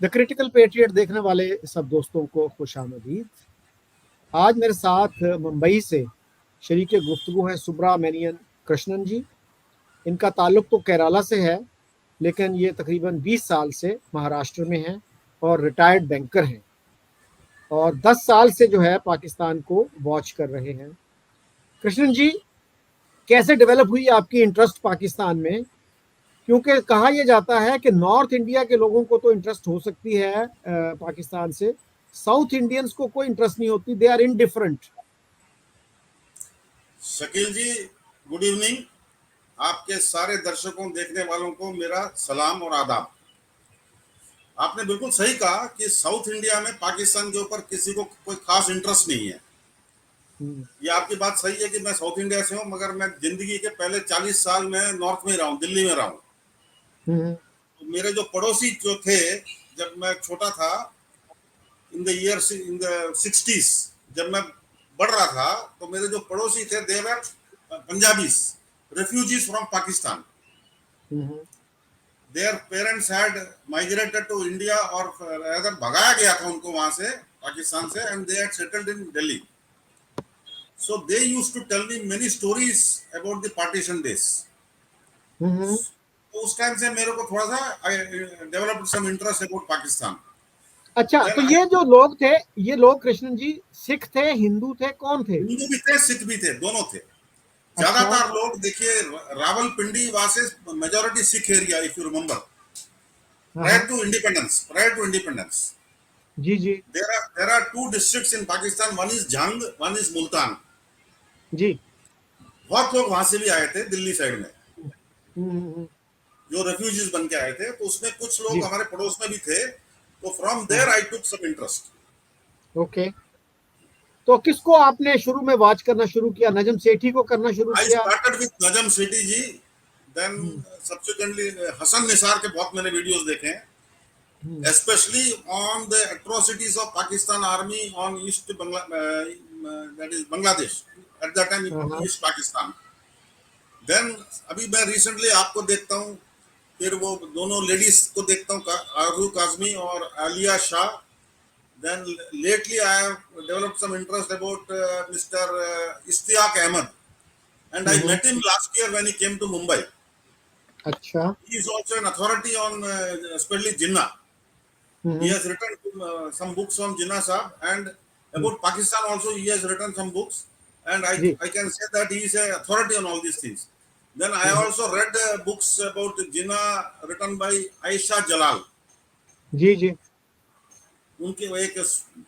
The critical patriot देखने वाले सब दोस्तों को खुशामदीद। आज मेरे साथ मुंबई से शरीक गुफ्तगू हैं सुब्रमण्यन कृष्णन जी। इनका ताल्लुक तो केरला से है, लेकिन ये तकरीबन 20 साल से महाराष्ट्र में हैं और रिटायर्ड बैंकर हैं और 10 साल से जो है पाकिस्तान को वॉच कर रहे हैं। कृष्णन जी, कैसे डेवलप हुई आपकी इंटरेस्ट पाकिस्तान में? क्योंकि कहा यह जाता है कि नॉर्थ इंडिया के लोगों को तो इंटरेस्ट हो सकती है पाकिस्तान से, साउथ इंडियंस को कोई इंटरेस्ट नहीं होती, they are indifferent. Shakeel ji, good evening. आपके सारे दर्शकों देखने वालों को मेरा सलाम और आदाब। आपने बिल्कुल सही कहा कि साउथ इंडिया में पाकिस्तान के ऊपर किसी को कोई खास इंटरेस्ट नहीं है। ये आपकी बात सही है कि मैं साउथ इंडिया से हूँ, मगर मैं जिंदगी के पहले 40 साल में नॉर्थ में ही रहा हूँ, दिल्ली में रहा हूँ। तो मेरे जो पड़ोसी जो थे, जब मैं छोटा था, इन द 60s, जब मैं बढ़ रहा था, तो मेरे जो पड़ोसी थे दे वर Punjabis, refugees from Pakistan. Their parents had migrated to India, और rather भगाया गया था उनको वहां से, पाकिस्तान से, and they had settled in Delhi. So they used to tell me many stories about the partition days. तो उस टाइम से मेरे को थोड़ा सा developed some interest about Pakistan. अच्छा, तो ये जो लोग थे, ये लोग कृष्णन जी सिख थे, हिंदू थे, कौन थे? हिंदू भी थे, सिख भी थे, दोनों थे। ज्यादातर लोग देखिए, Rawalpindi was as majority Sikh area, if you remember, prior to independence. जी जी। There are two districts in Pakistan, one is Jhang, one is Multan. जी। बहुत लोग वहां से भी आए थे दिल्ली साइड में, जो रेफ्यूजीज बन के आए थे, तो उसमें कुछ लोग हमारे पड़ोस में भी थे। तो from there I took some interest. Okay, तो किसको आपने शुरू में वॉच करना शुरू किया? नजम सेठी को करना शुरू किया? I started with Najam Sethi ji, then subsequently Hasan Nisar के बहुत मैंने वीडियोस देखे हैं, especially on the atrocities of Pakistan army on East that is Bangladesh at that time, East Pakistan. Then अभी मैं recently आपको देखता हूँ, फिर वो दोनों लेडीज को देखता हूँ, आरू काजमी और Alia Shah. Then lately I have developed some interest about Mr. Ishtiaq Ahmed, and I met him last year when he came to Mumbai. अच्छा। He is also an authority on especially Jinnah. He has written some books on Jinnah Sahab, and about Pakistan also he has written some books, and I can say that he is an authority on all these things. Then I also read books about Jinnah written by Aisha Jalal. जी जी। उनकी एक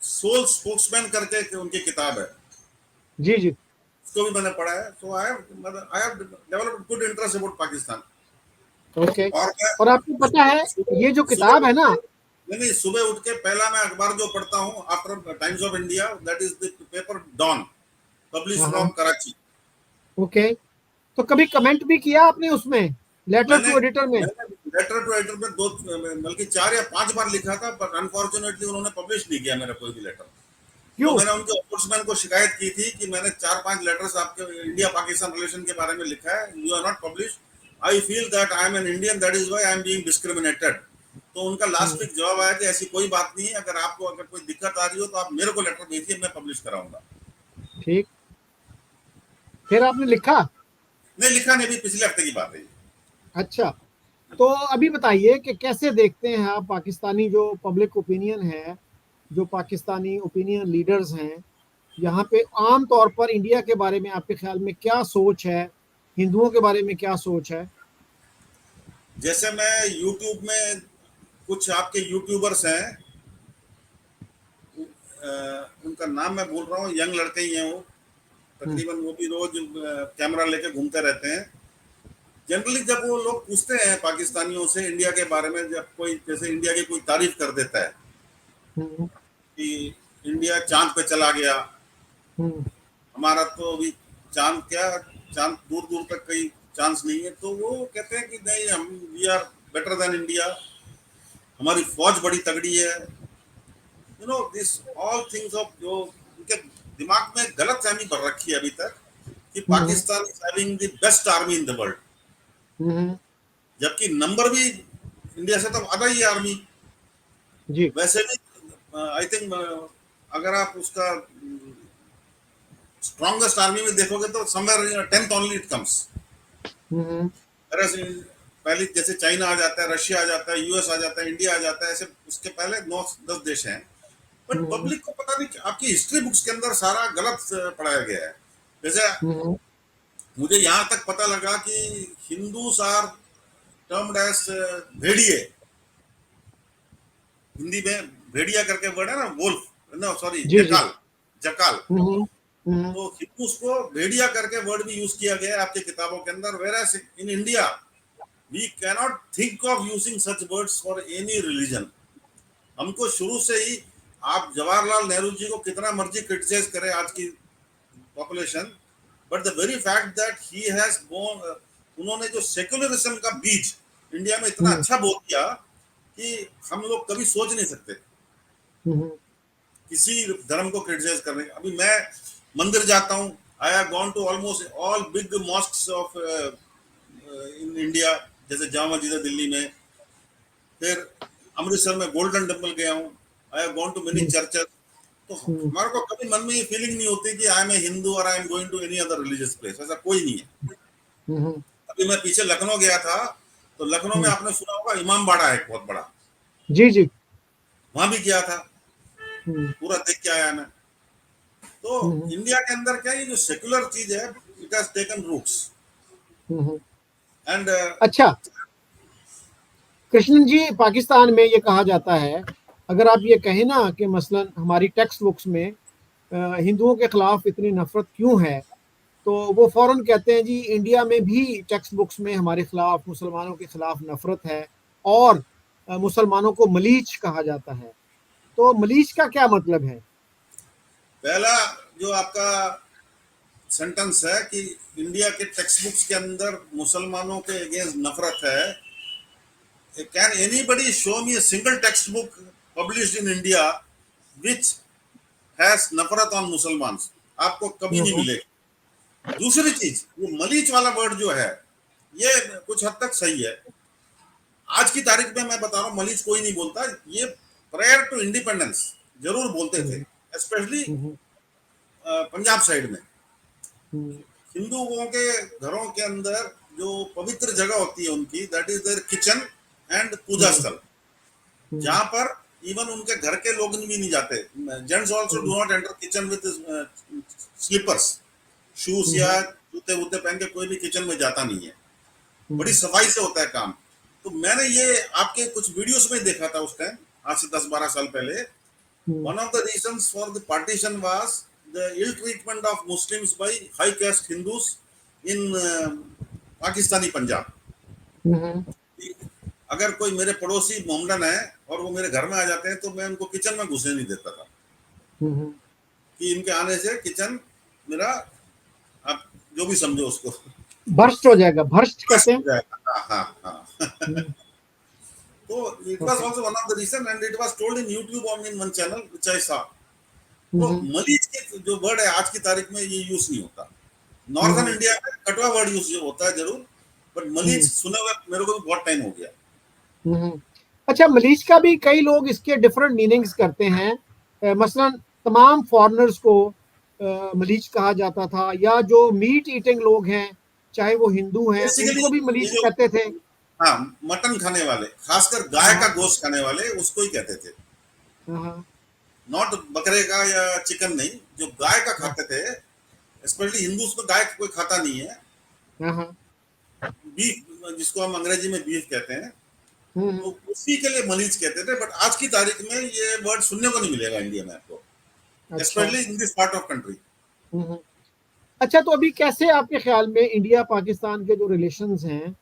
soul spokesman करके उनकी किताब है, जी जी, उसको भी मैंने पढ़ा है। So I have developed good interest about Pakistan. Okay. और आपको पता है ये जो किताब है ना, नहीं, सुबह उठ के पहला मैं अखबार जो पढ़ता हूँ after Times of India, that is the paper Dawn, publish from Karachi. Okay, तो कभी कमेंट भी किया आपने उसमें, लेटर टू एडिटर में? लेटर टू एडिटर में 2 बल्कि 4 या 5 बार लिखा था, पर अनफॉर्चुनेटली उन्होंने पब्लिश नहीं किया मेरा कोई भी लेटर। क्यों? तो मैंने उनके ओम्बुड्समैन को शिकायत की थी कि मैंने 4-5 लेटर्स आपके इंडिया पाकिस्तान रिलेशन के बारे में लिखा है, you are not publish, I feel that I am an Indian, that is why I am being discriminated. तो उनका लास्ट वीक जवाब आया कि ऐसी कोई बात नहीं है, अगर आपको अगर कोई दिक्कत आ रही हो तो आप मेरे को लेटर भेजिए, मैं पब्लिश कराऊंगा। ठीक, फिर आपने लिखा? नहीं लिखा नहीं, भी पिछले हफ्ते की बात है। अच्छा, तो अभी बताइए कि कैसे देखते हैं आप पाकिस्तानी जो पब्लिक ओपिनियन है, जो पाकिस्तानी ओपिनियन लीडर्स हैं, यहाँ पे आम तौर पर इंडिया के बारे में आपके ख्याल में क्या सोच है, हिंदुओं के बारे में क्या सोच है? जैसे मैं यूट्यूब में कुछ आपके यूट्यूबर्स हैं, उनका नाम मैं भूल रहा हूँ, यंग लड़के ही हैं वो, तकरीबन वो भी रोज कैमरा लेके घूमते रहते हैं। जनरली जब वो लोग पूछते हैं पाकिस्तानियों से इंडिया के बारे में, जब कोई जैसे इंडिया की कोई तारीफ कर देता है कि इंडिया चांद पे चला गया, हमारा तो अभी चांद क्या, चांद दूर दूर तक कहीं चांस नहीं है, तो वो कहते हैं कि नहीं, हम we are better than India, हमारी फौज बड़ी तगड़ी है। You know this all things of, जो उनके दिमाग में गलत फहमी भर रखी है अभी तक कि Pakistan is having the best army in the world, जबकि नंबर भी इंडिया से तो आधा ही आर्मी। जी। वैसे भी आई थिंक अगर आप उसका स्ट्रॉन्गेस्ट आर्मी में देखोगे तो somewhere 10th only it comes. Hmm पहले जैसे चाइना आ जाता है, रशिया आ जाता है, यूएस आ जाता है, इंडिया आ जाता है, ऐसे उसके पहले 9-10 देश हैं। बट हम्म पब्लिक को पता नहीं, आपकी हिस्ट्री बुक्स के अंदर सारा गलत पढ़ाया गया है। जैसे हम्म मुझे यहाँ तक पता लगा कि हिंदूस आर टर्म्ड एज भेड़िए। हिंदी में भेड़िया करके वर्ड है ना, वोल्फ, नो सॉरी, जी जी। जकाल। जकाल। हम्म हम्म तो हिंदूस को भेड़िया करके वर्ड भी यूज किया गया है आपकी किताबों के अंदर। Where in India we cannot think of using such words for any religion. हमको शुरू से ही, आप जवाहरलाल नेहरू जी को कितना मर्जी क्रिटिसाइज करें आज की population, but the very fact that he has born, उन्होंने जो सेक्युलरिज्म का बीज इंडिया में इतना हम्म अच्छा बो दिया कि हम लोग कभी सोच नहीं सकते हम्म किसी धर्म को क्रिटिसाइज करने का। अभी मैं मंदिर जाता हूँ, I have gone to almost all big mosques of in India, जैसे जामा मस्जिद है दिल्ली में, फिर अमृतसर में गोल्डन टेम्पल गया हूँ, I have gone to many hmm churches. तो हम्म हमारे को कभी मन में ये फीलिंग नहीं होती कि आई एम ए हिंदू और I am going to any other religious place, ऐसा कोई नहीं है। हम्म अभी मैं पीछे लखनऊ गया था, तो लखनऊ में हम्म, आपने सुना होगा इमाम बाड़ा है एक बहुत बड़ा, जी जी। वहां भी गया था, हम्म पूरा देख के आया मैं। तो हम्म इंडिया के अंदर क्या, ये जो सेक्युलर चीज है, it has taken roots hmm. And अच्छा कृष्णन जी, पाकिस्तान में ये कहा जाता है, अगर आप ये कहें ना कि मसलन हमारी टेक्स्ट बुक्स में हिंदुओं के खिलाफ इतनी नफरत क्यों है, तो वो फौरन कहते हैं जी इंडिया में भी टेक्स्ट बुक्स में हमारे खिलाफ, मुसलमानों के खिलाफ नफरत है, और मुसलमानों को मलीच कहा जाता है। तो मलीच का क्या मतलब है? पहला जो आपका सेंटेंस है कि इंडिया के टेक्स्ट बुक्स के अंदर मुसलमानों के अगेंस्ट नफरत है, can anybody show me a single text book published in India which has नफरत ऑन मुसलमान? आपको कभी नहीं हम्म मिलेगा। दूसरी चीज, ये मलीच वाला वर्ड जो है, ये कुछ हद तक सही है। आज की तारीख में मैं बता रहा हूँ, मलीच कोई नहीं बोलता। ये प्रायर टू इंडिपेंडेंस जरूर बोलते थे, हम्म स्पेशली हम्म पंजाब साइड में। हम्म हिंदुओं के घरों के अंदर जो पवित्र जगह होती है उनकी, that is their kitchen and puja hmm स्थल, हम्म जहां पर इवन उनके घर के लोग भी नहीं जाते। Gents also do not enter kitchen with slippers, shoes या हम्म जूते वूते पहन के कोई भी किचन में जाता नहीं है। बड़ी हम्म सफाई से होता है काम। तो मैंने ये आपके कुछ वीडियोस में देखा था उस टाइम, आज से 10-12 साल पहले। Hmm one of the reasons for the partition was the ill treatment of Muslims by high caste Hindus in Pakistani Punjab. Hmm अगर कोई मेरे पड़ोसी मोहम्मदन है और वो मेरे घर में आ जाते हैं, तो मैं उनको किचन में घुसने नहीं देता था, हम्म। कि इनके आने से किचन मेरा, आप जो भी समझो उसको, भ्रष्ट हो जाएगा, भ्रष्ट कहते नष्ट हो हैं। जाएगा। हाँ हाँ हाँ। हम्म, तो it was okay. Also one of the reason and it was told in YouTube on in one channel which I saw. तो हम्म मलीज के जो वर्ड है आज की तारीख में ये यूज नहीं होता। नॉर्दर्न हम्म इंडिया में कटवा वर्ड यूज होता है जरूर, बट मलीज हम्म सुने हुए मेरे को भी बहुत टाइम हो गया। हम्म। अच्छा, मलीच का भी कई लोग इसके डिफरेंट मीनिंग्स करते हैं। मसलन तमाम फॉरेनर्स को मलीच कहा जाता था, या जो मीट ईटिंग लोग हैं, चाहे वो हिंदू हैं, बेसिकली उनको भी ये मलीच जो, कहते थे। हाँ, मटन खाने वाले, खासकर गाय का हाँ गोश्त खाने वाले, उसको ही कहते थे। हाँ नॉट बकरे का या चिकन नहीं, जो गाय का हाँ खाते थे। स्पेशली हिंदू उसमें गाय कोई खाता नहीं है। हाँ हाँ। बीफ, जिसको हम अंग्रेजी में बीफ कहते हैं, हम्म, तो उसी के लिए मलीज कहते थे। बट आज की तारीख में ये वर्ड सुनने को नहीं मिलेगा इंडिया में आपको, अच्छा। Specially in this part of country. Hmm. अच्छा, तो अभी कैसे आपके ख्याल में इंडिया पाकिस्तान के जो रिलेशंस हैं,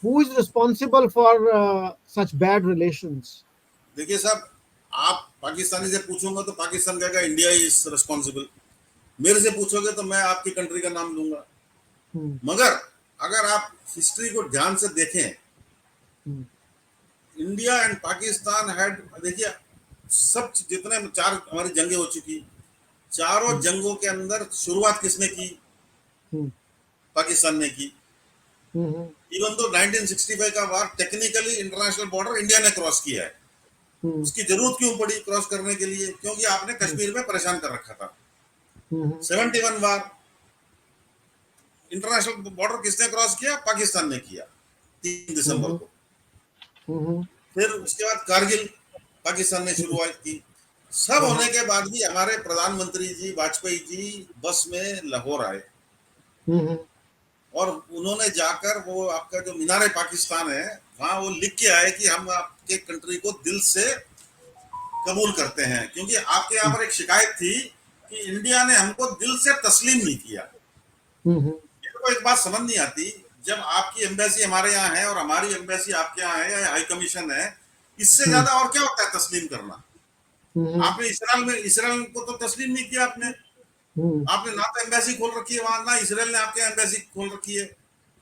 who is responsible for such bad relations? देखिए साहब, आप पाकिस्तानी से पूछोगे तो पाकिस्तान कहेगा इंडिया इज रिस्पॉन्सिबल। मेरे से पूछोगे तो मैं आपकी कंट्री का नाम लूंगा। हम्म मगर अगर आप हिस्ट्री को ध्यान से देखें, हम्म इंडिया एंड पाकिस्तान हैड, देखिए, सब जितने चार हमारी जंगें हो चुकी, चारों हम्म जंगों के अंदर शुरुआत किसने की? हम्म पाकिस्तान ने की। हम्म इवन तो 1965 का वार टेक्निकली इंटरनेशनल बॉर्डर इंडिया ने क्रॉस किया है, उसकी जरूरत क्यों पड़ी क्रॉस करने के लिए? क्योंकि आपने कश्मीर में परेशान कर रखा था। 71 बार इंटरनेशनल बॉर्डर किसने क्रॉस किया? पाकिस्तान ने किया 3 दिसंबर को। फिर उसके बाद कारगिल पाकिस्तान ने शुरुआत की। सब होने के बाद भी हमारे प्रधानमंत्री जी वाजपेयी जी बस में लाहौर आए और उन्होंने जाकर वो आपका जो मीनार पाकिस्तान है वहां वो लिख के आए कि हम आपके कंट्री को दिल से कबूल करते हैं, क्योंकि आपके यहाँ पर एक शिकायत थी कि इंडिया ने हमको दिल से तस्लीम नहीं किया। मेरे को एक बात समझ नहीं आती, जब आपकी एम्बेसी हमारे यहाँ है और हमारी एम्बेसी आपके यहाँ है या हाई कमीशन है, इससे ज्यादा और क्या होता है तस्लीम करना? आपने इसराइल को तो तस्लीम नहीं किया। आपने ना तो एम्बेसी खोल रखी है वहां, ना इसराइल ने आपके एम्बेसी खोल रखी है।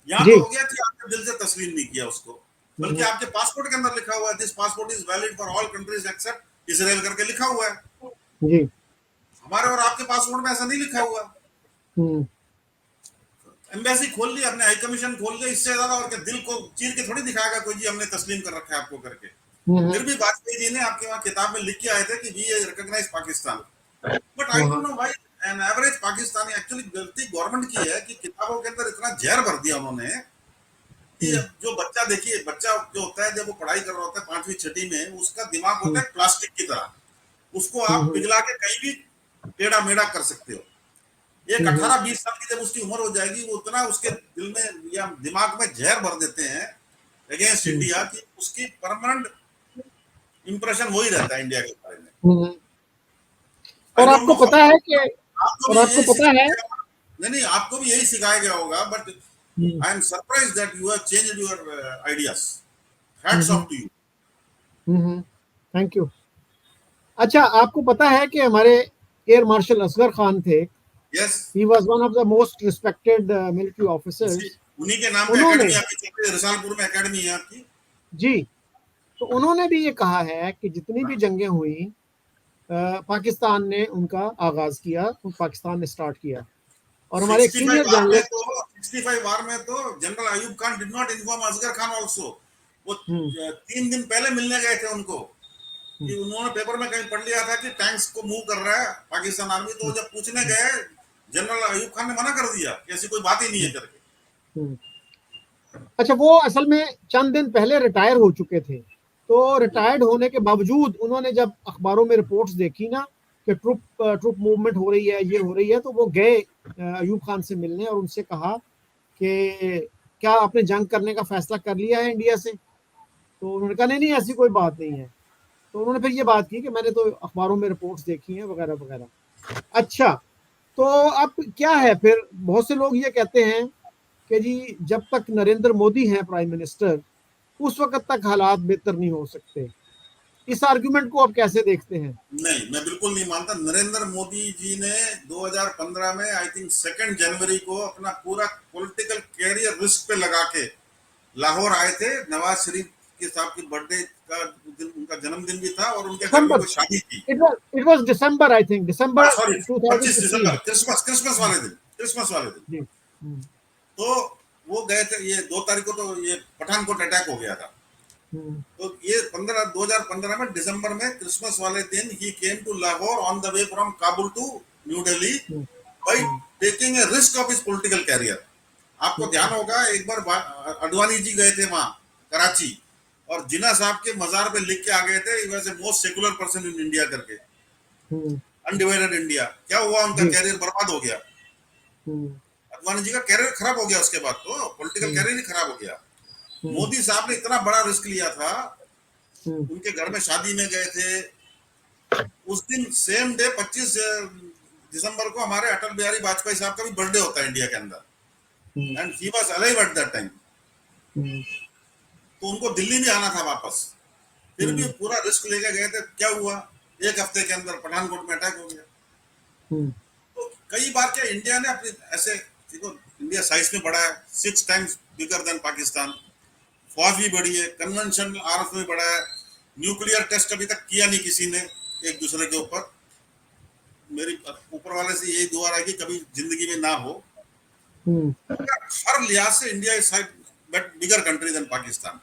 यहाँ तो हो गया कि आपने दिल से तस्लीम नहीं किया उसको, बल्कि आपके पासपोर्ट के अंदर लिखा हुआ है this passport is valid for all countries except Israel करके लिखा हुआ है। जी। हमारे और आपके पासपोर्ट में ऐसा नहीं लिखा हुआ। एम्बेसी खोल ली, अपने हाई कमीशन खोल लिया, इससे ज्यादा और क्या? दिल को चीर के थोड़ी दिखाएगा कोई जी हमने तस्लीम कर रखा है आपको करके। फिर भी वाजपेयी जी ने आपके वहां किताब में लिख के आए थे कि we recognise Pakistan. But I don't know why an average Pakistani, actually गलती गवर्नमेंट की है कि किताबों के अंदर इतना जहर भर दिया उन्होंने कि जो बच्चा, देखिए बच्चा जो होता है जब वो पढ़ाई कर रहा होता है 5वीं 6वीं में, उसका दिमाग होता है प्लास्टिक की तरह, उसको आप पिघला के कहीं भी टेढ़ा मेढ़ा कर सकते हो। एक 18-20 साल की जब उसकी उम्र हो जाएगी, वो उतना उसके दिल में या दिमाग में जहर भर देते हैं अगेंस्ट इंडिया की उसकी परमानेंट इंप्रेशन वही रहता है इंडिया के बारे में। और आपको पता है कि आपको भी यही नहीं, आपको भी यही सिखाया गया होगा, but I am surprise that you have changed your ideas. Hats off to you. Thank you. अच्छा, आपको पता है कि हमारे एयर मार्शल असगर खान थे, yes, he was one of the most respected military officers. उन्हीं के नाम पे एकेडमी आपकी चल रही है, रसालपुर में एकेडमी है आपकी। जी, तो उन्होंने भी ये कहा है कि जितनी भी जंगें हुई पाकिस्तान ने उनका आगाज किया, पाकिस्तान ने स्टार्ट किया। और हमारे एक सीनियर जर्नलिस्ट 65 वार में तो general Ayub Khan did not inform Asghar Khan also. वो 3 दिन पहले मिलने गए थे उनको, कि उन्होंने पेपर में कहीं पढ़ लिया था कि टैंक्स को मूव कर रहा है पाकिस्तान आर्मी, तो जब पूछने गए जनरल अयूब खान ने मना कर दिया कि ऐसी कोई बात ही नहीं है करके। अच्छा, वो असल में चंद दिन पहले रिटायर हो चुके थे, तो रिटायर्ड होने के बावजूद उन्होंने जब अखबारों में रिपोर्ट्स देखी ना कि ट्रुप मूवमेंट हो रही है, ये हो रही है, तो वो गए अयूब खान से मिलने और उनसे कहा कि क्या आपने जंग करने का फैसला कर लिया है इंडिया से? तो उन्होंने कहा नहीं नहीं, ऐसी कोई बात नहीं है। तो उन्होंने फिर ये बात की कि मैंने तो अखबारों में रिपोर्ट्स देखी हैं वगैरह वगैरह। अच्छा, तो अब क्या है फिर, बहुत से लोग ये कहते हैं कि जी जब तक नरेंद्र मोदी हैं प्राइम मिनिस्टर, उस वक्त तक हालात बेहतर नहीं हो सकते। इस आर्गुमेंट को आप कैसे देखते हैं? नहीं, मैं बिल्कुल नहीं मानता। नरेंद्र मोदी जी ने 2015 में आई थिंक 2 जनवरी को अपना पूरा पॉलिटिकल कैरियर रिस्क पे लगा के लाहौर आए थे। नवाज शरीफ के साहब की बर्थडे का दिन, उनका जन्मदिन भी था और उनके घर में कोई शादी थी। It was December, I think December, sorry 25 December, Christmas वाले दिन। तो वो गए थे, ये 2 तारीख को तो ये पठानकोट अटैक हो गया था। तो ये 2015 में दिसंबर में क्रिसमस वाले दिन ही came to Lahore on the way from Kabul to New Delhi by taking a risk of his political career. आपको ध्यान होगा एक बार अडवाणी जी गए थे वहां कराची और जिन्ना साहब के मजार पे लिख के आ गए थे he was the most secular person in India करके, अनडिवाइडेड इंडिया। क्या हुआ? उनका कैरियर बर्बाद हो गया। अडवाणी जी का कैरियर खराब हो गया, उसके बाद तो पॉलिटिकल कैरियर ही खराब हो गया। मोदी साहब ने इतना बड़ा रिस्क लिया था, उनके घर में शादी में गए थे। उस दिन सेम डे 25 दिसंबर को हमारे अटल बिहारी वाजपेयी साहब का भी बर्थडे होता है इंडिया के अंदर, and he was alive at that time. तो उनको दिल्ली भी आना था वापस, फिर भी पूरा रिस्क लेके गए थे। क्या हुआ? 1 हफ्ते के अंदर पठानकोट में अटैक हो गया। तो कई बार क्या इंडिया ने अपनी ऐसे, देखो इंडिया साइज में बड़ा है, 6 टाइम्स बिगर देन पाकिस्तान, फौज भी बड़ी है, कन्वेंशन आर्म्स में बड़ा है, न्यूक्लियर टेस्ट अभी तक किया नहीं किसी ने एक दूसरे के ऊपर। मेरी ऊपर वाले से यही दुआ है कि कभी जिंदगी में ना हो। हर लिहाज से India is but bigger country than Pakistan.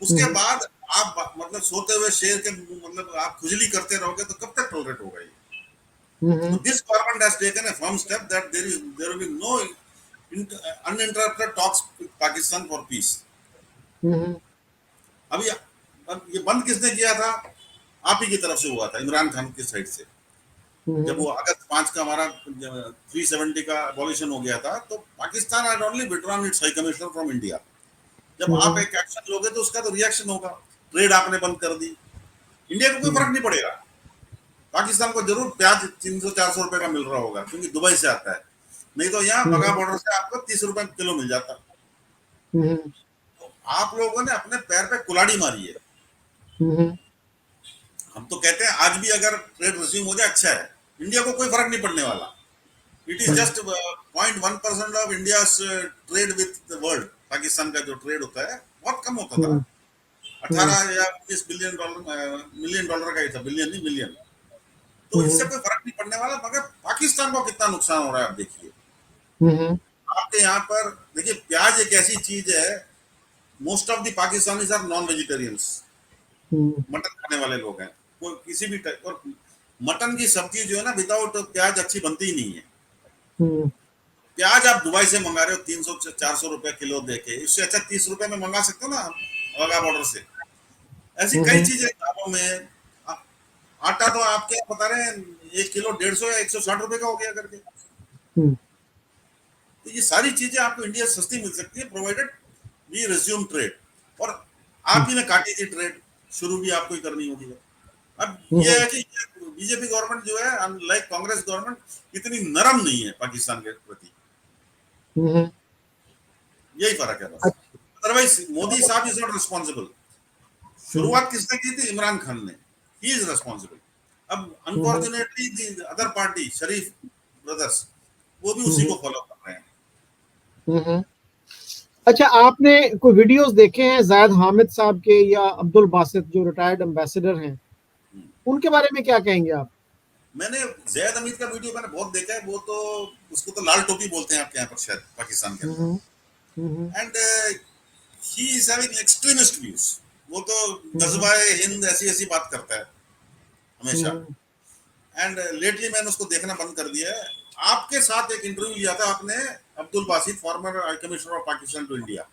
उसके बाद आप मतलब सोते हुए शेर के मतलब आप खुजली करते रहोगे तो कब तक टॉलरेट होगा ये? So this government has taken a firm step that there will be no uninterrupted talks with Pakistan for peace. अभी अब ये बंद किसने किया था? आप ही की तरफ से हुआ था, इमरान खान की साइड से। जब वो अगस्त 5 का हमारा 370 का अबॉलिशन हो गया था तो Pakistan had only withdrawn it's high commissioner from India. जब आप एक एक्शन लोगे तो उसका तो रिएक्शन होगा। ट्रेड आपने बंद कर दी, इंडिया को कोई फर्क नहीं पड़ेगा। पाकिस्तान को जरूर प्याज 300-400 रुपए का मिल रहा होगा क्योंकि दुबई से आता है, नहीं तो यहाँ बगा बॉर्डर से आपको 30 रुपए किलो मिल जाता। तो आप लोगों ने अपने पैर पे कुल्हाड़ी मारी है। हम तो कहते हैं आज भी अगर ट्रेड रिज्यूम हो जाए अच्छा है, इंडिया को कोई फर्क नहीं पड़ने वाला। It is just 0.1% of India trade with the world. Pakistan का जो ट्रेड होता है बहुत कम होता था, 18 या 19 बिलियन डॉलर, मिलियन डॉलर का ही था, बिलियन नहीं मिलियन। तो इससे कोई फर्क नहीं पड़ने वाला, मगर पाकिस्तान को कितना नुकसान हो रहा है आप देखिए। आपके यहाँ पर देखिए प्याज एक ऐसी चीज है, most of the Pakistanis are non vegetarians, mutton खाने वाले लोग हैं। कोई किसी भी टाइप, और मटन की सब्जी जो है ना विदाउट प्याज अच्छी बनती ही नहीं है। प्याज आप दुबई से मंगा रहे हो 300-400 रुपए किलो देके, इससे अच्छा 30 रुपए में मंगा सकते हो ना वाघा बॉर्डर से। ऐसी कई चीजें दामों में। आटा तो आपके बता रहे हैं 1 किलो 150 या 160 रुपए का हो गया करके। तो ये सारी चीजें आपको इंडिया सस्ती मिल सकती है प्रोवाइडेड वी रिज्यूम ट्रेड। और आप ही ने काटी थी ट्रेड, शुरू भी आपको ही करनी होगी। अब ये है कि बीजेपी गवर्नमेंट जो है अनलाइक कांग्रेस गवर्नमेंट इतनी नरम नहीं है पाकिस्तान के प्रति, यही फर्क है बस। अदरवाइज मोदी साहब इज नॉट रिस्पॉन्सिबल। शुरुआत किसने की थी? इमरान खान ने, ही इज रिस्पॉन्सिबल। अब unfortunately the other party Sharif brothers वो भी उसी को फॉलो कर रहे हैं। अच्छा, आपने कोई वीडियोस देखे हैं जायद हामिद साहब के या अब्दुल बासित जो रिटायर्ड एम्बेसडर हैं, उनके बारे में क्या कहेंगे आप? मैंने जैद हमीद का वीडियो मैंने बहुत देखा है। वो तो उसको तो लाल टोपी बोलते हैं आपके यहाँ पर शायद पाकिस्तान के अंदर। And he is having extremist views. वो तो जज्बाए हिंद ऐसी ऐसी बात करता है हमेशा। एंड लेटली मैंने उसको देखना बंद कर दिया है। आपके साथ एक इंटरव्यू लिया था आपने Abdul Basit, former high commissioner of Pakistan to India.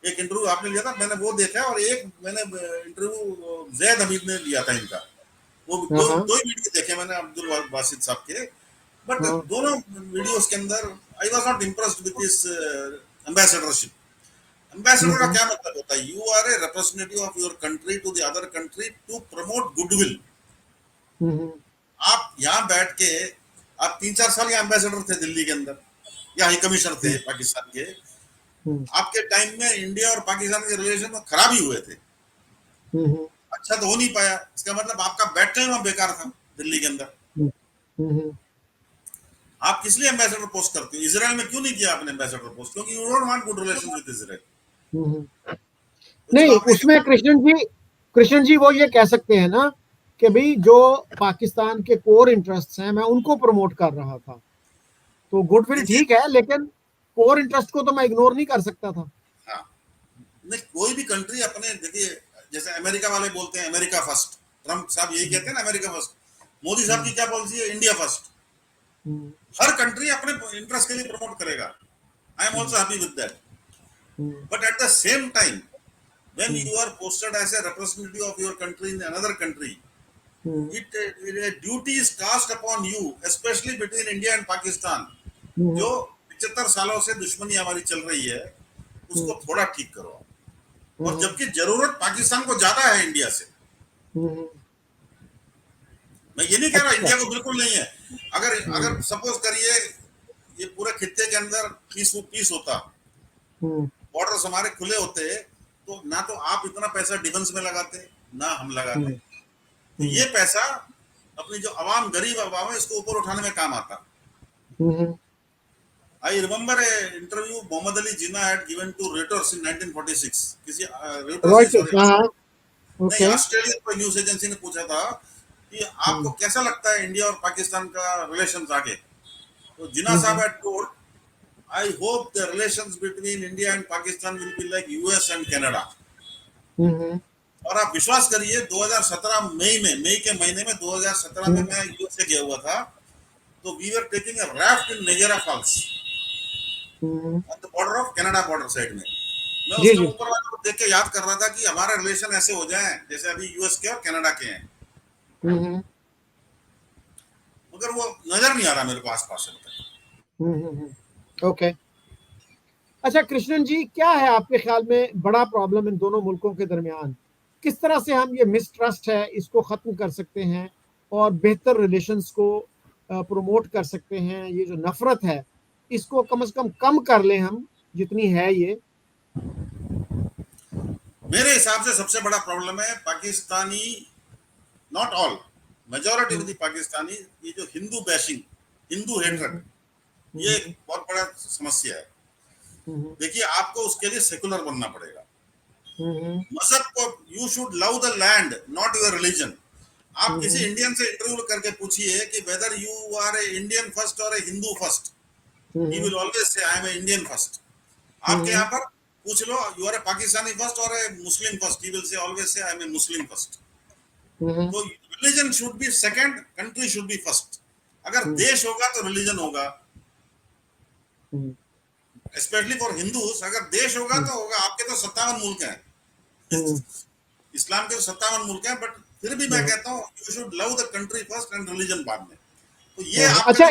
एक इंटरव्यू आपने लिया था, मैंने वो देखा। और एक मैंने इंटरव्यू जैद हमीद ने लिया था इनका। वो दो ही वीडियो देखे मैंने अब्दुल बासित साहब के। बट दोनों वीडियोस के अंदर I was not impressed with this ambassadorship. Ambassador का क्या मतलब होता है? You are a representative of your country to the other country to promote goodwill. आप यहाँ बैठ के आप 3-4 साल या एम्बेसडर थे दिल्ली के अंदर या हाई कमिश्नर थे पाकिस्तान के। आपके टाइम में इंडिया और पाकिस्तान के रिलेशन खराब ही हुए थे, अच्छा तो हो नहीं पाया। इसका मतलब आपका बैठना ही वहां बेकार था दिल्ली के अंदर। आप किस लिए एम्बेसडर पोस्ट करते हो? इजराइल में क्यों नहीं किया आपने एम्बेसडर पोस्ट? क्योंकि you don't want good relation with Israel. नहीं, उसमें कृष्ण जी वो ये कह सकते हैं ना कि भाई जो पाकिस्तान के कोर इंटरेस्ट्स हैं मैं उनको प्रमोट कर रहा था, तो गुडविल ठीक है, लेकिन कोर इंटरेस्ट को तो मैं इग्नोर नहीं कर सकता था। हाँ, नहीं कोई भी कंट्री अपने, देखिए जैसे अमेरिका वाले बोलते हैं अमेरिका फर्स्ट, ट्रम्प साहब यही कहते हैं ना अमेरिका फर्स्ट। मोदी साहब की क्या पॉलिसी है? India first. हर कंट्री अपने इंटरेस्ट के लिए प्रमोट करेगा। I am also happy with that. But at the same time when you are posted as a representative of your country in another country, a duty is cast upon you, especially between India and Pakistan. जो 75 सालों से दुश्मनी हमारी चल रही है उसको थोड़ा ठीक करो। और जबकि जरूरत पाकिस्तान को ज्यादा है इंडिया से। मैं ये नहीं कह रहा इंडिया को बिल्कुल नहीं है। अगर सपोज करिए ये पूरे खित्ते के अंदर पीस होता, बॉर्डर्स हमारे खुले होते, तो ना तो आप इतना पैसा डिफेंस में लगाते ना हम लगाते। तो ये पैसा अपनी जो अवाम, गरीब अवाम है, इसको ऊपर उठाने में काम आता। I remember a interview Mohammad Ali Jinnah had given to Reuters in 1946। किसी नहीं, ऑस्ट्रेलिया कोई न्यूज एजेंसी ने पूछा था कि आपको कैसा लगता है इंडिया और पाकिस्तान का रिलेशंस आगे? तो जिन्ना साहब had told, I hope the relations between India and Pakistan will be like US and Canada. और आप विश्वास करिए 2017 मई के महीने में 2017 में मैं यूएसए गया हुआ था, तो we were taking a raft in Niagara Falls on the border of Canada border side में। मैं जी उसके जी। ऊपर वाले को देख के याद कर रहा था कि हमारे रिलेशन ऐसे हो जाएं जैसे अभी यूएस के और कनाडा के हैं, मगर वो नजर नहीं आ रहा मेरे को आसपास से। ओके। अच्छा कृष्णन जी, क्या है आपके ख्याल में बड़ा प्रॉब्लम इन दोनों मुल्कों के दरमियान? किस तरह से हम ये मिसट्रस्ट है इसको खत्म कर सकते हैं और बेहतर रिलेशंस को प्रमोट कर सकते हैं? ये जो नफरत है इसको कम से कम कर लें हम, जितनी है ये। मेरे हिसाब से सबसे बड़ा प्रॉब्लम है Pakistani, not all, majority of the Pakistani, ये जो हिंदू बैशिंग, हिंदू हेटरेट, ये एक बहुत बड़ा समस्या है। देखिए आपको उसके लिए सेकुलर बनना पड़ेगा। मजहब को, you should love the land not your religion. आप किसी इंडियन से इंटरव्यू करके पूछिए कि whether you are a Indian first और a Hindu first, he will always say I am a Indian first. आपके यहाँ पर पूछ लो you are a Pakistani first और a Muslim first, he will say always say I am a Muslim first. तो religion should be second, country should be first. अगर देश होगा तो रिलीजन होगा, स्पेशली फॉर हिंदूज। अगर देश होगा तो होगा। आपके तो 57 मुल्क हैं, इस्लाम के तो 57 मुल्क हैं, बट फिर भी मैं कहता हूँ you should love the country first and religion बाद में। तो ये आपका अच्छा,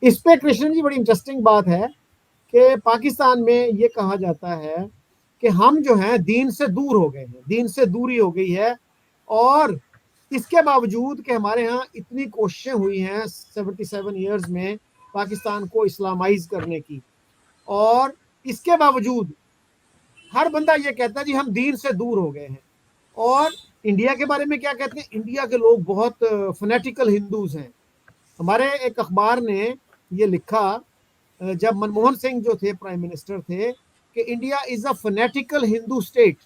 इस पे कृष्णन जी बड़ी इंटरेस्टिंग बात है कि पाकिस्तान में ये कहा जाता है कि हम जो हैं दीन से दूर हो गए हैं, दीन से दूरी हो गई है। और इसके बावजूद कि हमारे यहाँ इतनी कोशिशें हुई हैं 77 ईयर्स में पाकिस्तान को इस्लामाइज करने की, और इसके बावजूद हर बंदा ये कहता है जी हम दीन से दूर हो गए हैं। और इंडिया के बारे में क्या कहते हैं? इंडिया के लोग बहुत फनेटिकल हिंदूज हैं। हमारे एक अखबार ने ये लिखा जब मनमोहन सिंह जो थे प्राइम मिनिस्टर थे कि India is a फनेटिकल Hindu state.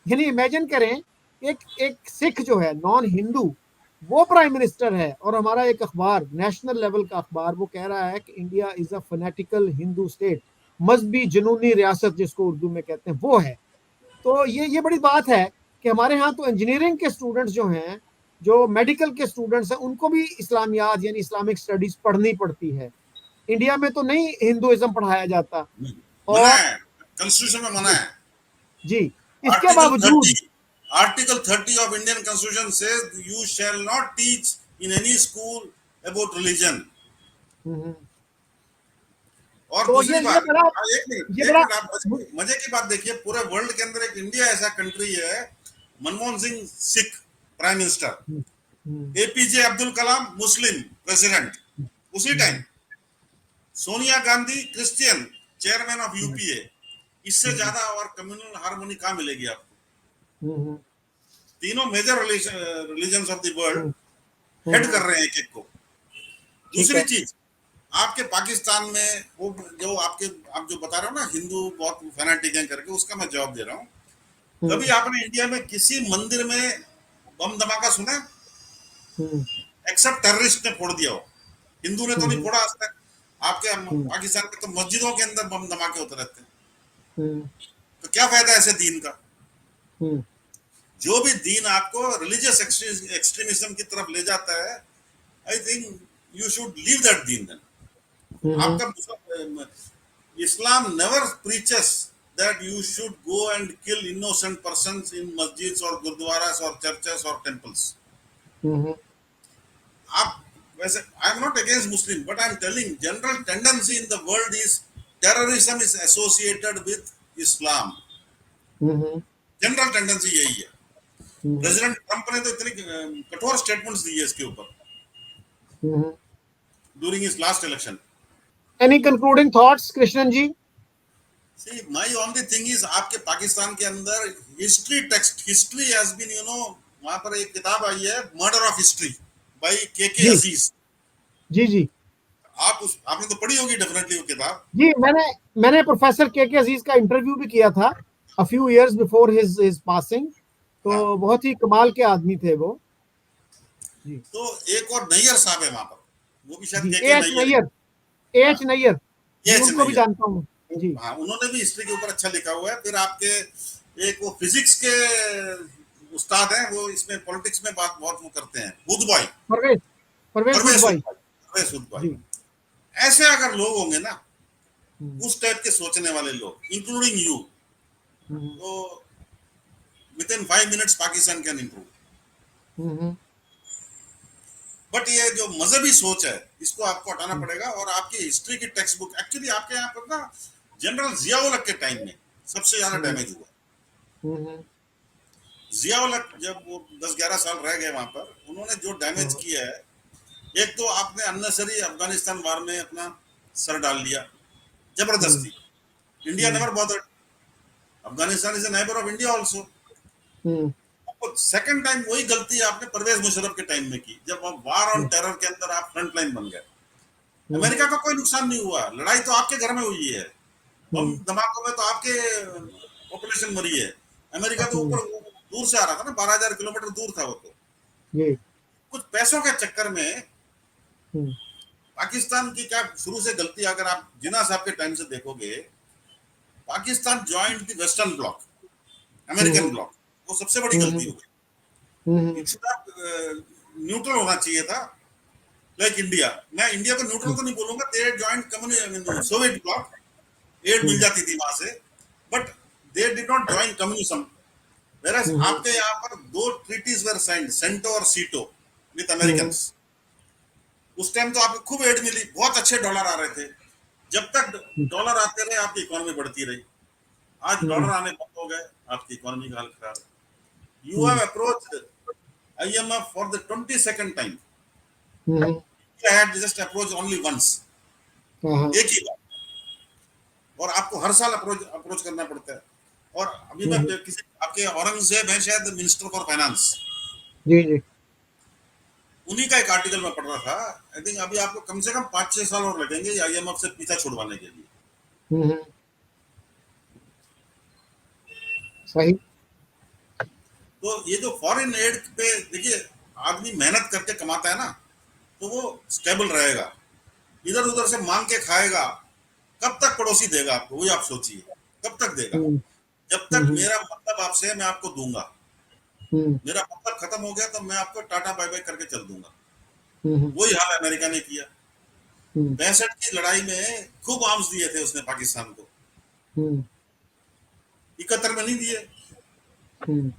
यानी इमेजिन करें, एक एक सिख जो है नॉन हिंदू वो प्राइम मिनिस्टर है, और हमारा एक अखबार, नेशनल लेवल का अखबार, वो कह रहा है कि India is a फनेटिकल Hindu state, मजहबी जुनूनी रियासत जिसको उर्दू में कहते हैं वो है। तो ये बड़ी बात है कि हमारे यहाँ तो इंजीनियरिंग के स्टूडेंट्स जो हैं, जो मेडिकल के स्टूडेंट्स हैं, उनको भी इस्लामियात यानी इस्लामिक स्टडीज पढ़नी पड़ती है। इंडिया में तो नहीं हिंदुइज्म पढ़ाया जाता। मना और है, कॉन्स्टिट्यूशन में मना है। जी, इसके आर्टिकल बावजूद 30, article 30 of Indian constitution says you shall not teach in any school about religion. और तो दूसरी ये बात, बड़ा एक मिनट ये एक बड़ा मिनट, आप मजे की बात देखिए, पूरे वर्ल्ड के अंदर एक इंडिया ऐसा कंट्री है, Manmohan Singh Sikh prime minister, APJ Abdul Kalam Muslim president उसी time, Sonia Gandhi Christian chairman of UPA. इससे ज्यादा और कम्युनल हार्मोनी कहाँ मिलेगी आपको? तीनों major religions of the world head कर रहे हैं एक एक को। दूसरी चीज, आपके पाकिस्तान में वो जो आप जो बता रहे हो ना हिंदू बहुत फैनाटिक हैं करके, उसका मैं जवाब दे रहा हूँ। कभी आपने इंडिया में किसी मंदिर में बम धमाका सुना? एक्सेप्ट टेररिस्ट ने फोड़ दिया हो, हिंदू ने तो नहीं फोड़ा आज तक। आपके पाकिस्तान में तो मस्जिदों के अंदर बम धमाके होते रहते हैं। तो क्या फायदा ऐसे दीन का? जो भी दीन आपको रिलीजियस एक्सट्रीमिज्म की तरफ ले जाता है, I think you should leave that दीन। आपका Islam never preaches that you should go and kill innocent persons in masjids or gurdwaras or churches or temples. आप वैसे, I am not against Muslim, but I am telling general tendency in the world is terrorism is associated with Islam. General tendency यही है। President Trump ने तो इतनी कठोर statements दी है इसके ऊपर during his last election. Any concluding thoughts Krishnan ji? See, my only thing is आपके पाकिस्तान के अंदर history text, history has been, you know, वहां पर एक किताब आई है मर्डर ऑफ हिस्ट्री बाय के अजीज। जी जी, आपने तो पढ़ी होगी डेफिनेटली वो किताब। जी, मैंने प्रोफेसर के अजीज का इंटरव्यू भी किया था a few years before his passing। तो बहुत ही कमाल के आदमी थे वो। जी। तो एक और नैयर साहब है वहां पर, वो भी शायद एच नैयर, एच नैयर, उनको भी जानता हूँ जी। हाँ, उन्होंने भी हिस्ट्री के ऊपर अच्छा लिखा हुआ है। फिर आपके एक वो फिजिक्स के उस्ताद हैं, वो इसमें पॉलिटिक्स में बात बहुत वो करते हैं, बुध भाई, परवेज परवेज परवेश बुधवाई। भाई, परवेश भाई। जी। ऐसे अगर लोग होंगे ना, हम्म, उस टाइप के सोचने वाले लोग, इंक्लूडिंग यू, हम्म, तो with in 5 minutes Pakistan can improve. Hmm, but ये जो मजहबी सोच है, इसको आपको हटाना हम्म, पड़ेगा। और आपकी हिस्ट्री की टेक्स्ट बुक, एक्चुअली आपके यहाँ पर ना जनरल जियाउल हक के टाइम में सबसे ज्यादा हम्म, डैमेज हुआ। हम्म, जियाउल हक जब वो 10-11 साल रह गए वहां पर, उन्होंने जो डैमेज हाँ, किया है, एक तो आपने अननेसरी अफगानिस्तान वार में अपना सर डाल लिया हम्म, जबरदस्ती। India hmm, never bothered, Afghanistan is a neighbour of India also. Hmm, second time वही गलती आपने परवेज मुशर्रफ के टाइम में की, जब आप वार ऑन हम्म, टेरर के अंदर आप फ्रंट लाइन बन गए। हम्म, अमेरिका का कोई नुकसान नहीं हुआ, लड़ाई तो आपके घर में हुई है, बम हम्म, धमाकों में तो आपके पॉपुलेशन मरी है। अमेरिका तो हम्म, ऊपर दूर से आ रहा था ना, 12,000 किलोमीटर दूर था वो तो। जी। कुछ पैसों के चक्कर में हम्म, पाकिस्तान की क्या शुरू से गलती, अगर आप जिन्ना साहब के टाइम से देखोगे, Pakistan joint the western block, American hmm, block, वो सबसे बड़ी हम्म, गलती हो गई। हम्म, इट शुड न्यूट्रल होना चाहिए था, लाइक इंडिया। मैं इंडिया को न्यूट्रल हम्म, तो नहीं बोलूंगा, they joined communist Soviet bloc, aid मिल हम्म, जाती थी वहां से, but they did not join communism. Whereas hmm, आपके यहाँ पर दो ट्रीटीज वर साइंड, सेंटो और सीटो, विद हम्म, अमेरिकन्स। उस टाइम तो आपको खूब एड मिली, बहुत अच्छे डॉलर आ रहे थे। जब तक डॉलर आते रहे, आपकी इकोनॉमी बढ़ती रही। आज डॉलर हम्म, आने बंद हो गए, आपकी इकोनॉमी का हाल खराब है। You hmm, have approached IMF for the 22nd time. Hmm, I had just approached only once, हाँ, एक ही बार, और आपको हर साल अप्रोच अप्रोच करना पड़ता है। और अभी मैं हम्म, किसी आपके औरंगजेब है शायद, मिनिस्टर फॉर फाइनेंस, जी जी। उन्हीं का एक आर्टिकल में पढ़ रहा था। आई थिंक अभी आपको कम से कम 5-6 साल और लगेंगे IMF से पीछा छुड़वाने के लिए। हम्म, सही। तो ये जो फॉरेन एड पे देखिए, आदमी मेहनत करके कमाता है ना, तो वो स्टेबल रहेगा। इधर उधर से मांग के खाएगा, कब तक पड़ोसी देगा आपको, वही आप सोचिए, कब तक देगा। हम्म, जब तक हम्म, मेरा मतलब आपसे है, मैं आपको दूंगा। हम्म, मेरा मतलब खत्म हो गया तो मैं आपको टाटा बाय बाय करके चल दूंगा। हम्म, वही हाल अमेरिका ने किया। हम्म, 65 की लड़ाई में खूब आर्म्स दिए थे उसने पाकिस्तान को, हम्म, 71 में नहीं दिए। हम्म।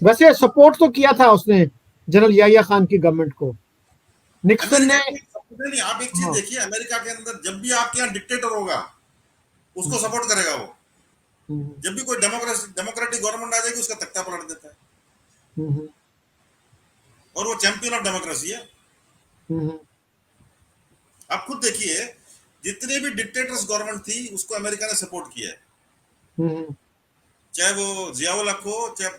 वैसे सपोर्ट तो किया था उसने जनरल याहिया खान की गवर्नमेंट को, निक्सन अमेरिका ने। की सपोर्ट नहीं, आप एक चीज हाँ। देखिए, अमेरिका के अंदर जब भी आपके यहाँ डिक्टेटर होगा, उसको हम्म, सपोर्ट करेगा वो। हम्म, जब भी कोई डेमोक्रेटिक गवर्नमेंट आ जाएगी, उसका तख्ता पलट देता है। हम्म, और वो चैंपियन ऑफ डेमोक्रेसी है। हम्म, आप खुद देखिए, जितनी भी डिक्टेटर्स गवर्नमेंट थी, उसको अमेरिका ने सपोर्ट किया है। हम्म, चाहे वो जियाउल हक हो, चाहे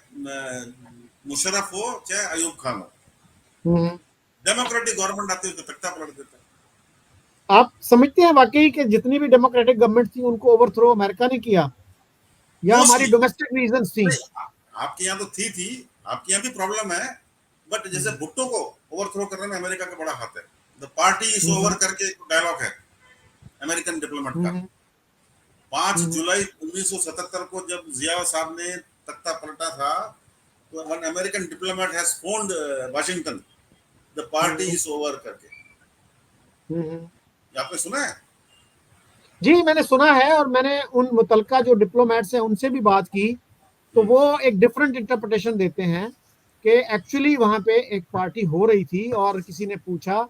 मुशर्रफ हो, चाहे अयूब खान हो, हम्म। डेमोक्रेटिक गवर्नमेंट आती है, उसका तख्ता पलट देता है। आप समझते हैं वाकई कि जितनी भी डेमोक्रेटिक गवर्नमेंट थी उनको ओवरथ्रो अमेरिका ने किया, या हमारी मोस्टली डोमेस्टिक रीजंस थी? नहीं, आपके यहाँ तो थी, आपके यहाँ भी प्रॉब्लम है। बट जैसे हम्म, भुट्टो को ओवरथ्रो करने में अमेरिका का बड़ा हाथ है। द पार्टी इज ओवर हम्म, करके डायलॉग है अमेरिकन डिप्लोमेट का। हम्म, 5 हम्म, जुलाई 1977 को जब जिया साहब ने तख्ता पलटा था, तो one American diplomat has found Washington, the party hmm, is over करके। हम्म। ये आपने सुना है? जी, मैंने सुना है, और मैंने उन मुतलका जो डिप्लोमेट्स हैं उनसे भी बात की, तो वो एक डिफरेंट इंटरप्रिटेशन देते हैं कि एक्चुअली वहां पे एक पार्टी हो रही थी और किसी ने पूछा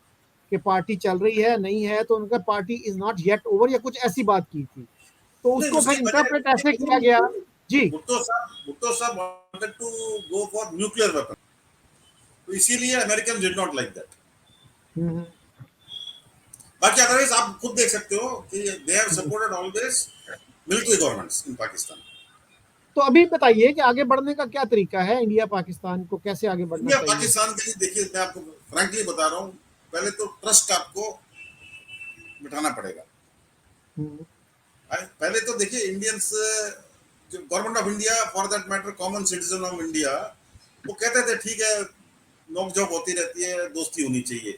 कि पार्टी चल रही है नहीं है, तो उनका party is not yet over या कुछ ऐसी बात की थी, तो नहीं, उसको उसकी फिर वजह इंटरप्रेट ऐसे किया गया। जी। Bhutto sahab wanted to go for nuclear weapon, तो इसीलिए American did not like that. Hmm, बाकी अदरवाइज आप खुद देख सकते हो कि they have hmm. Supported always military governments in Pakistan. तो अभी बताइए कि आगे बढ़ने का क्या तरीका है, इंडिया पाकिस्तान को कैसे आगे बढ़ना इंडिया चाहिए? पाकिस्तान के लिए देखिए, मैं आपको फ्रैंकली बता रहा हूँ, पहले तो ट्रस्ट आपको बिठाना पड़ेगा। हम्म, पहले तो देखिए, इंडियंस, जो government of India, for that matter common citizen of India, वो कहते थे ठीक है, नोकझोंक होती रहती है, दोस्ती होनी चाहिए।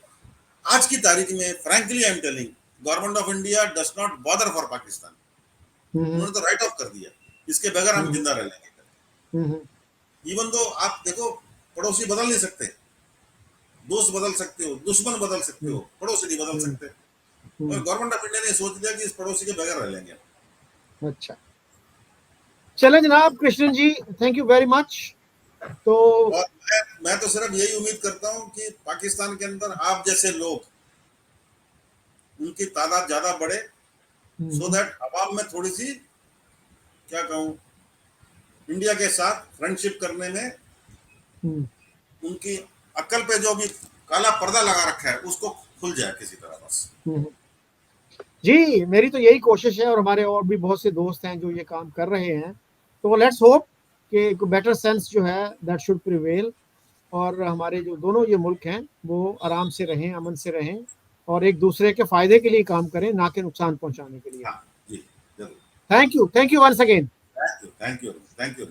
आज की तारीख में frankly I am telling, government of India does not bother for Pakistan. Hmm, उन्होंने तो राइट ऑफ कर दिया। इसके बगैर हम जिंदा रह लेंगे। हम्म। इवन तो आप देखो, पड़ोसी बदल नहीं सकते, दोस्त बदल सकते हो, दुश्मन बदल सकते हो, पड़ोसी नहीं बदल सकते। और गवर्नमेंट ऑफ इंडिया ने सोच लिया कि इस पड़ोसी के बगैर रह लेंगे। अच्छा, चले जनाब कृष्णन जी, थैंक यू वेरी मच। तो और मैं तो सिर्फ यही उम्मीद करता हूं कि पाकिस्तान के अंदर आप जैसे लोग, उनकी तादाद ज्यादा बढ़े, सो दैट अवाम में थोड़ी सी, क्या कहूं, इंडिया के साथ फ्रेंडशिप करने में उनकी अक्ल पे जो भी काला पर्दा लगा रखा है उसको खुल जाए किसी तरह बस। जी, मेरी तो यही कोशिश है, और हमारे और भी बहुत से दोस्त हैं जो ये काम कर रहे हैं। तो लेट्स होप कि एक बेटर सेंस जो है दैट शुड प्रिवेल, और हमारे जो दोनों ये मुल्क हैं वो आराम से रहें, अमन से रहें, और एक दूसरे के फायदे के लिए काम करें, ना कि नुकसान पहुंचाने के लिए। हाँ जी, जरूर। Thank you once again. Thank you, thank you, thank you.